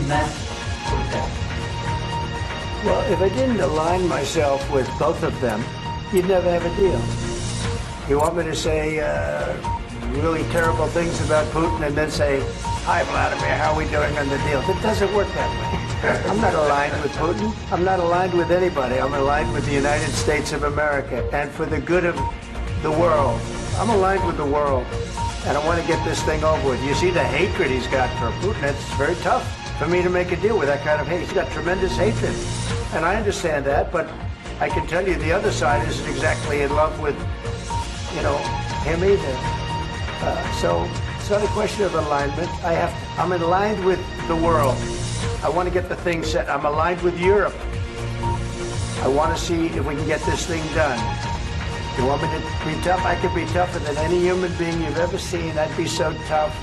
method for that? Well, if I didn't align myself with both of them, you'd never have a deal. You want me to say really terrible things about Putin and then say, "Hi, Vladimir, how are we doing on the deal?" It doesn't work that way. I'm not aligned with Putin. I'm not aligned with anybody. I'm aligned with the United States of America and for the good of the world. I'm aligned with the world, and I want to get this thing over with. You see the hatred he's got for Putin. It's very tough for me to make a deal with that kind of hate. He's got tremendous hatred, and I understand that, but I can tell you the other side isn't exactly in love with, him either. So it's not a question of alignment. I'm aligned with the world. I want to get the thing set. I'm aligned with Europe. I want to see if we can get this thing done. You want me to be tough? I could be tougher than any human being you've ever seen. I'd be so tough.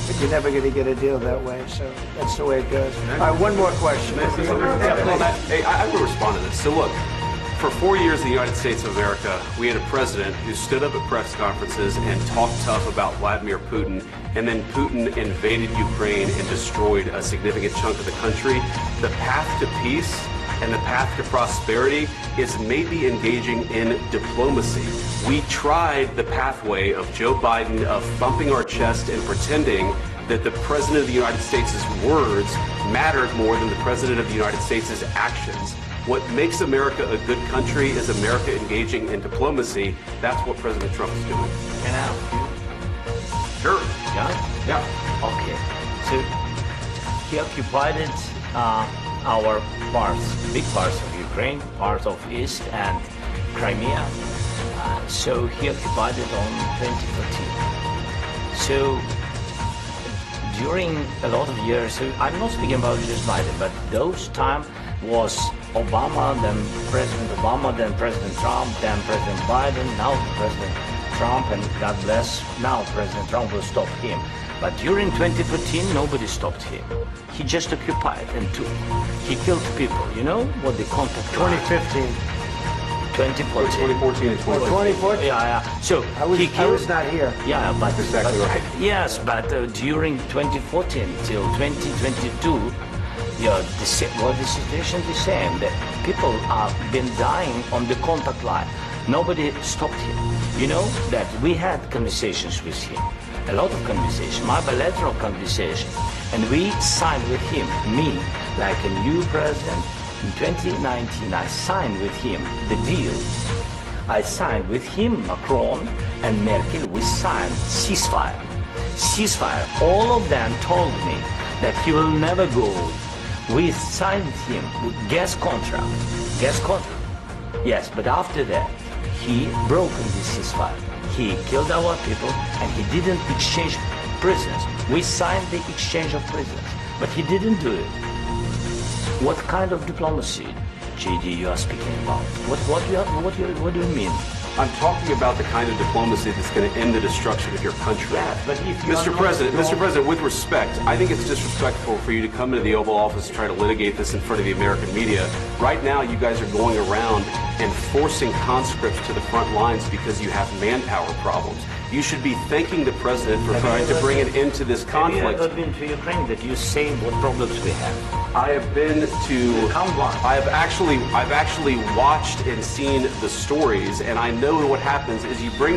But you're never going to get a deal that way. So that's the way it goes. All right, one more question. Hey, I will respond to this. So look, for 4 years in the United States of America, we had a president who stood up at press conferences and talked tough about Vladimir Putin, and then Putin invaded Ukraine and destroyed a significant chunk of the country. The path to peace and the path to prosperity is maybe engaging in diplomacy. We tried the pathway of Joe Biden of thumping our chest and pretending that the President of the United States' words mattered more than the President of the United States' actions. What makes America a good country is America engaging in diplomacy. That's what President Trump is doing. Can I ask you? Sure. Yeah? Okay. So he occupied our parts, big parts of Ukraine, parts of East and Crimea. So he occupied it on 2014. So during a lot of years, so I'm not speaking about just Biden, but those time was Obama, then President Obama, then President Trump, then President Biden, now President Trump, and God bless, now President Trump will stop him. But during 2014, nobody stopped him. He just occupied and took. He killed people. You know what the contact 2015. 2014. 2014 and 2014. 2014? Yeah. So I was not here. Yeah, but Exactly right. Yes, but during 2014 till 2022, the situation is the same. That people have been dying on the contact line. Nobody stopped him. You know that we had conversations with him, a lot of conversations, my bilateral conversation, and we signed with him, me, like a new president. In 2019, I signed with him the deal. I signed with him, Macron and Merkel, we signed ceasefire. Ceasefire. All of them told me that he will never go. We signed with him with gas contract. Gas contract. Yes, but after that, he broke the ceasefire. He killed our people and he didn't exchange prisoners. We signed the exchange of prisoners, but he didn't do it. What kind of diplomacy, JD, you are speaking about? What do you mean? I'm talking about the kind of diplomacy that's going to end the destruction of your country. Yeah, but if you Mr. President, with respect, I think it's disrespectful for you to come into the Oval Office and try to litigate this in front of the American media. Right now, you guys are going around and forcing conscripts to the front lines because you have manpower problems. You should be thanking the president for trying to bring an end to this conflict. Have you ever been to Ukraine that you say what problems we have? I have been to. Come on. I've actually watched and seen the stories, and I know what happens is you bring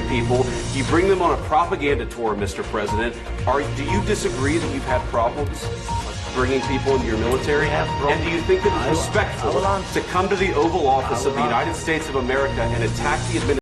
them on a propaganda tour, Mr. President. Do you disagree that you've had problems bringing people into your military? And do you think that it's respectful to come to the Oval Office of the United States of America and attack the administration?